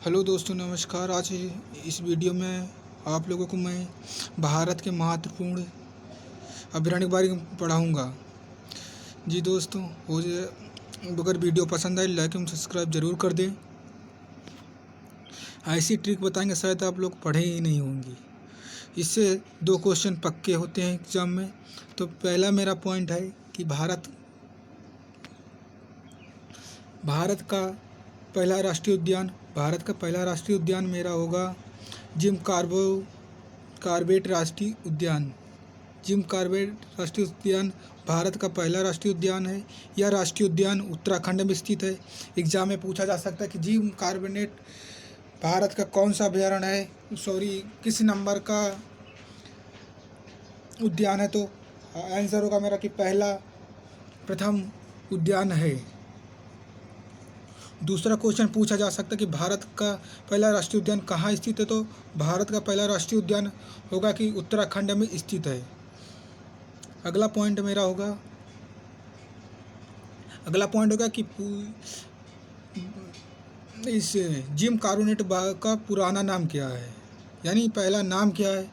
Hello दोस्तों, नमस्कार। आज इस वीडियो में आप लोगों को मैं भारत के महत्वपूर्ण अभयारण्य के बारे में पढ़ाऊँगा। जी दोस्तों, हो जाए अगर वीडियो पसंद आए लाइक एवं सब्सक्राइब ज़रूर कर दें। ऐसी ट्रिक बताएंगे शायद आप लोग पढ़े ही नहीं होंगी। इससे 2 क्वेश्चन पक्के होते हैं एग्ज़ाम में। तो पहला मेरा पॉइंट है कि भारत का पहला राष्ट्रीय उद्यान मेरा होगा जिम कॉर्बेट राष्ट्रीय उद्यान। जिम कॉर्बेट राष्ट्रीय उद्यान भारत का पहला राष्ट्रीय उद्यान है। यह राष्ट्रीय उद्यान उत्तराखंड में स्थित है। एग्जाम में पूछा जा सकता है कि जिम कॉर्बेट भारत का कौन सा अभयारण्य है, किस नंबर का उद्यान है। तो आंसर होगा मेरा कि प्रथम उद्यान है। दूसरा क्वेश्चन पूछा जा सकता है कि भारत का पहला राष्ट्रीय उद्यान कहाँ स्थित है। तो भारत का पहला राष्ट्रीय उद्यान होगा कि उत्तराखंड में स्थित है। अगला पॉइंट होगा कि इस जिम कॉर्बेट का पुराना नाम क्या है, यानी पहला नाम क्या है,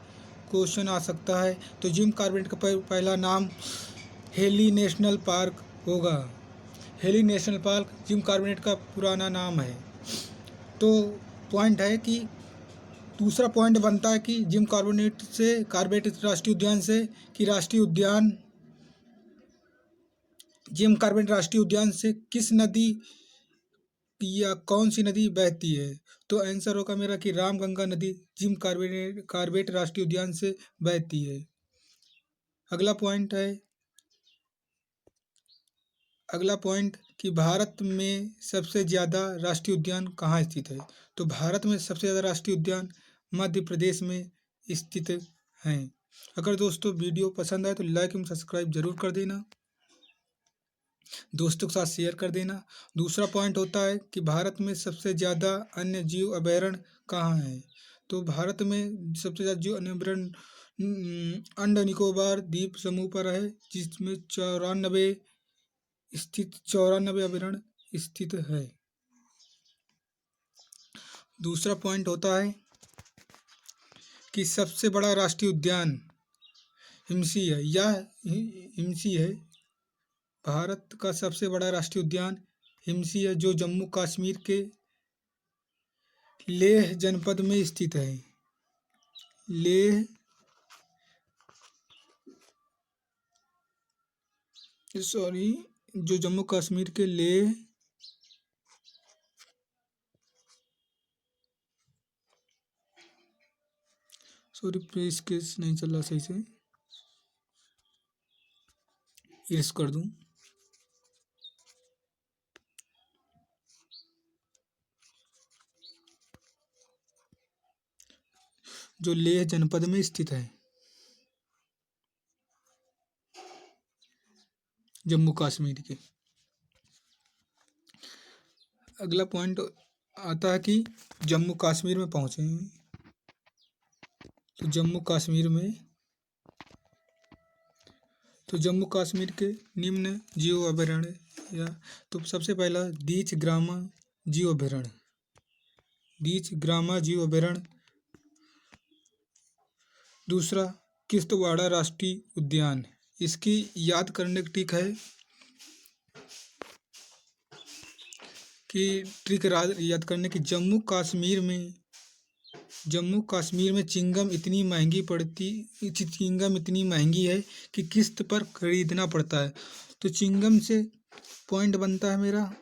क्वेश्चन आ सकता है। तो जिम कॉर्बेट का पहला नाम हेली नेशनल पार्क होगा। Heli national park Jim Corbett का पुराना नाम है। तो पॉइंट है कि दूसरा पॉइंट बनता है कि जिम कॉर्बेट राष्ट्रीय उद्यान से कि जिम कॉर्बेट राष्ट्रीय उद्यान से किस नदी या कौन सी नदी बहती है। तो आंसर होगा मेरा कि रामगंगा नदी जिम कॉर्बेट राष्ट्रीय उद्यान से बहती है। अगला पॉइंट कि भारत में सबसे ज़्यादा राष्ट्रीय उद्यान कहाँ स्थित है। तो भारत में सबसे ज़्यादा राष्ट्रीय उद्यान मध्य प्रदेश में स्थित हैं। अगर दोस्तों वीडियो पसंद आए तो लाइक एवं सब्सक्राइब जरूर कर देना, दोस्तों के साथ शेयर कर देना। दूसरा पॉइंट होता है कि भारत में सबसे ज़्यादा अन्य जीव अभयारण्य कहाँ हैं। तो भारत में सबसे ज़्यादा जीव अभयारण्य अंडमान निकोबार द्वीप समूह पर है, जिसमें 94 अभयारण्य स्थित है। दूसरा पॉइंट होता है कि सबसे बड़ा राष्ट्रीय उद्यान हिमसी है। भारत का सबसे बड़ा राष्ट्रीय उद्यान हिमसी है, जो जम्मू कश्मीर के लेह जनपद में स्थित है। जो जम्मू कश्मीर के लेह प्रेस केस नहीं चल रहा सही से, इरेज कर दूं। जो लेह जनपद में स्थित है, जम्मू कश्मीर के। अगला पॉइंट आता है कि जम्मू कश्मीर में पहुंचे हैं। तो जम्मू कश्मीर के निम्न जीव अभयारण्य तो सबसे पहला दीच ग्रामा जीव अभयारण्य। दूसरा किश्तवाड़ा राष्ट्रीय उद्यान। इसकी याद करने की ट्रिक याद करने की जम्मू कश्मीर में चिंगम इतनी महंगी है कि किस्त पर खरीदना पड़ता है। तो चिंगम से पॉइंट बनता है मेरा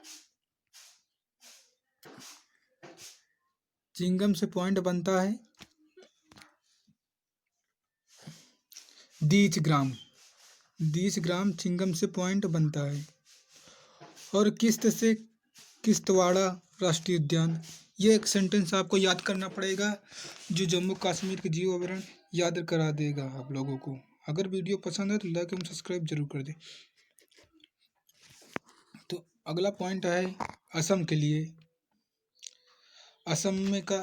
दीच ग्राम चिंगम से पॉइंट बनता है। और किस्त से किश्तवाड़ा राष्ट्रीय उद्यान। ये एक सेंटेंस आपको याद करना पड़ेगा, जो जम्मू कश्मीर के जीव अभयारण्य याद करा देगा आप लोगों को। अगर वीडियो पसंद है तो लाइक एवं सब्सक्राइब जरूर कर दें। तो अगला पॉइंट है असम के लिए। असम में का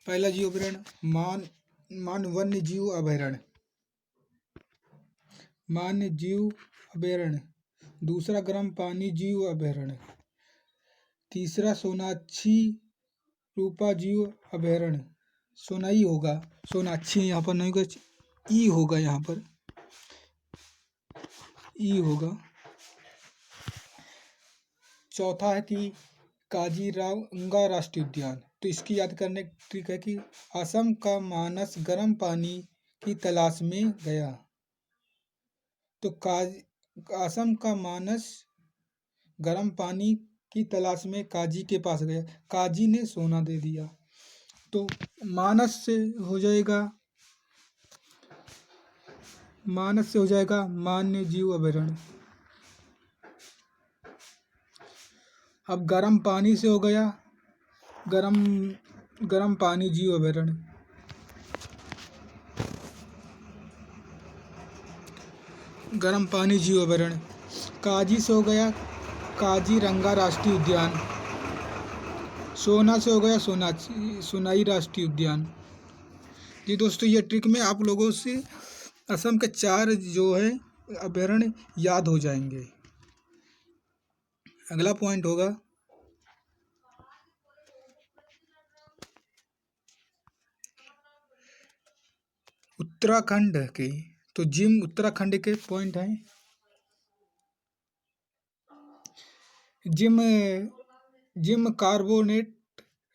पहला जीव अभयारण्य मान वन्य जीव अभयारण्य। दूसरा गर्म पानी जीव अभयारण्य। तीसरा सोनाक्षी रूपा जीव अभयारण्य सोनाई होगा, सोनाक्षी यहाँ पर नहीं होगा, ई होगा, यहाँ पर ई होगा। चौथा है कि काजीरंगा राष्ट्रीय उद्यान, तो इसकी याद करने की ट्रिक है कि असम का मानस गर्म पानी की तलाश में गया। तो असम का मानस गर्म पानी की तलाश में काजी के पास गया, काजी ने सोना दे दिया। तो मानस से हो जाएगा मान्य जीव अभयारण्य। अब गर्म पानी से हो गया गर्म पानी जीव अभयारण्य। गर्म पानी जीव अभयारण्य। काजी से हो गया काजीरंगा राष्ट्रीय उद्यान। सोना से हो गया सोनाई राष्ट्रीय उद्यान। जी दोस्तों, ये ट्रिक में आप लोगों से असम के 4 जो है अभयारण्य याद हो जाएंगे। अगला पॉइंट होगा उत्तराखंड के। तो जिम उत्तराखंड के पॉइंट हैं। जिम कार्बोनेट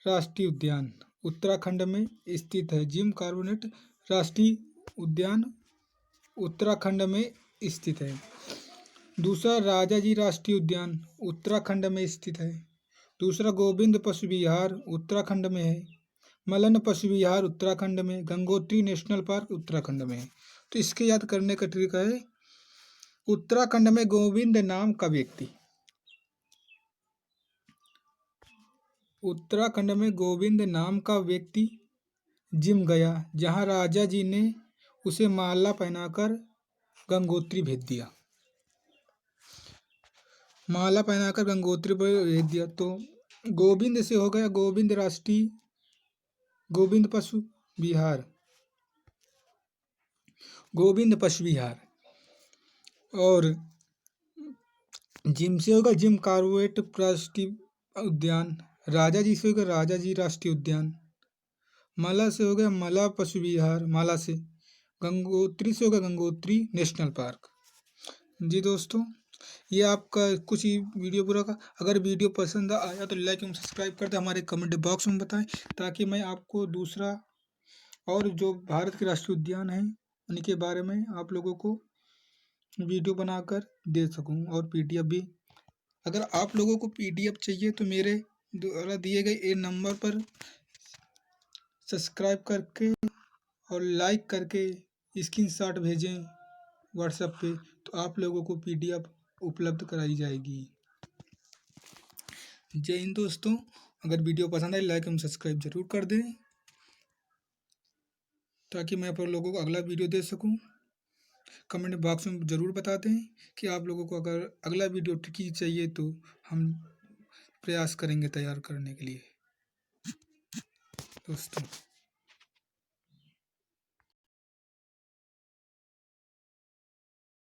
राष्ट्रीय उद्यान उत्तराखंड में स्थित है। जिम कार्बोनेट राष्ट्रीय उद्यान उत्तराखंड में स्थित है। दूसरा राजाजी राष्ट्रीय उद्यान उत्तराखंड में स्थित है। दूसरा गोविंद पशु विहार उत्तराखंड में है। मलन पशु विहार उत्तराखंड में। गंगोत्री नेशनल पार्क उत्तराखंड में है। तो इसके याद करने का तरीका है, उत्तराखंड में गोविंद नाम का व्यक्ति, उत्तराखंड में गोविंद नाम का व्यक्ति जिम गया, जहां राजा जी ने उसे माला पहनाकर गंगोत्री भेज दिया। माला पहनाकर गंगोत्री पर भेज दिया। तो गोविंद से हो गया गोविंद पशु विहार, गोविंद पशु विहार। और जिम से होगा जिम कार्बोनेट राष्ट्रीय उद्यान। राजा जी से होगा राजा जी राष्ट्रीय उद्यान। माला से हो गया माला पशु विहार, माला से। गंगोत्री से होगा गंगोत्री नेशनल पार्क। जी दोस्तों, ये आपका कुछ ही वीडियो पूरा का। अगर वीडियो पसंद आया तो लाइक एवं सब्सक्राइब कर दें, हमारे कमेंट बॉक्स में बताएं, ताकि मैं आपको दूसरा और जो भारत के राष्ट्रीय उद्यान हैं उनके बारे में आप लोगों को वीडियो बनाकर दे सकूं, और पीडीएफ भी। अगर आप लोगों को पीडीएफ चाहिए तो मेरे द्वारा दिए गए ये नंबर पर सब्सक्राइब करके और लाइक करके स्क्रीनशॉट भेजें व्हाट्सएप पे, तो आप लोगों को पीडीएफ उपलब्ध कराई जाएगी। जय हिंद दोस्तों। अगर वीडियो पसंद आए लाइक एवं सब्सक्राइब जरूर कर दें, ताकि मैं आप लोगों को अगला वीडियो दे सकूं। कमेंट बॉक्स में ज़रूर बता दें कि आप लोगों को अगर अगला वीडियो की चाहिए तो हम प्रयास करेंगे तैयार करने के लिए दोस्तों।